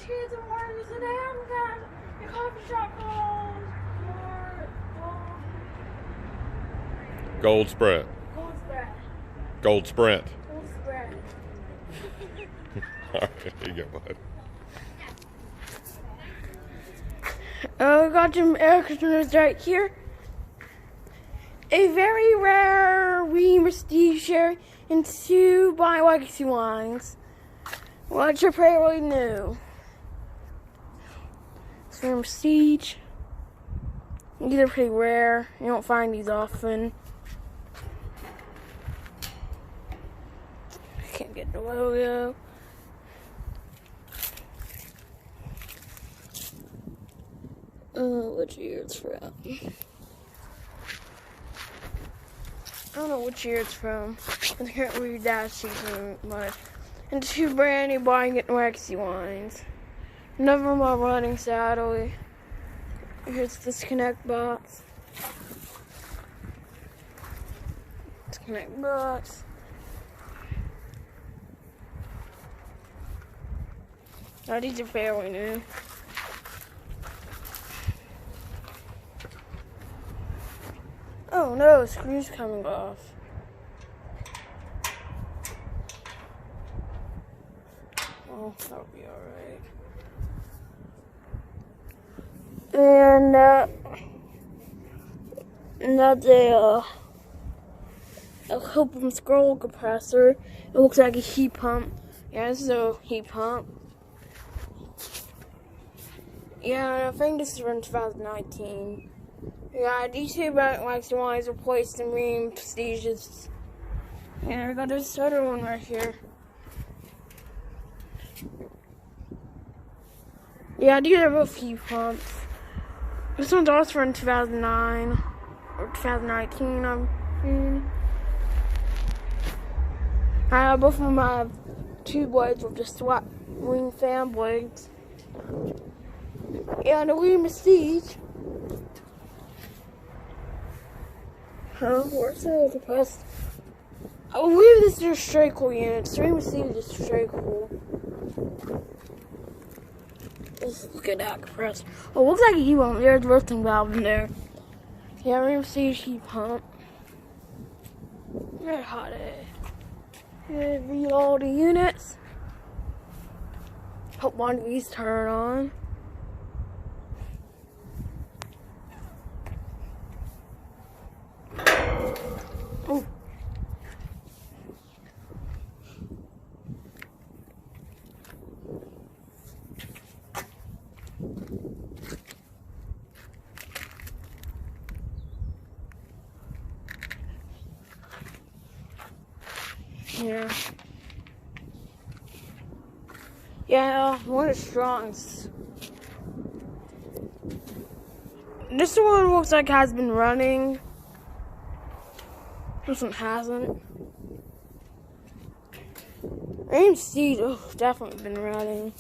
kids and workers today. I'm got a coffee shop called Gold Sprint. Gold Sprint. Gold Sprint. Gold Sprint. All right, here you go, bud. We got some air conditioners right here. A very rare rheem prestige share in 2 by legacy wines. Which are fairly new. It's from Prestige. These are pretty rare. You don't find these often. I can't get the logo. Which year it's from? I don't know which year it's from. I can't read that season much. And 2 brand new buying it legacy wines. None of them are running, sadly. Here's the disconnect box. Disconnect box. Oh, these are fairly new. Oh no, screws coming off. Oh, that'll be alright. And that's a Copeland scroll compressor. It looks like a heat pump. Yeah, this is a heat pump. Yeah, I think this is from 2019. Yeah, these 2 brand legacy wines replaced the rheem prestiges. And we got this other one right here. Yeah, these are both heat pumps. This one's also from 2009 or 2019. Both of them have 2 blades with just swap rheem fan blades. Yeah, and the rheem prestige. Where's the compressed? I believe this is a straight cool unit. The rheem prestige is straight cool. Let's look at that compressor. Oh, looks like a heat pump. There's a roasting valve in there. Yeah, rheem prestige heat pump. Very hot. Read all the units. Hope one of these turn on. Oh. Yeah. Yeah, one is strong. This one looks like has been running. This one hasn't. Rheem Prestige, definitely been running.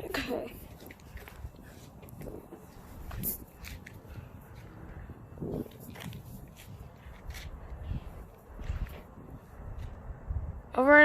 Okay. Over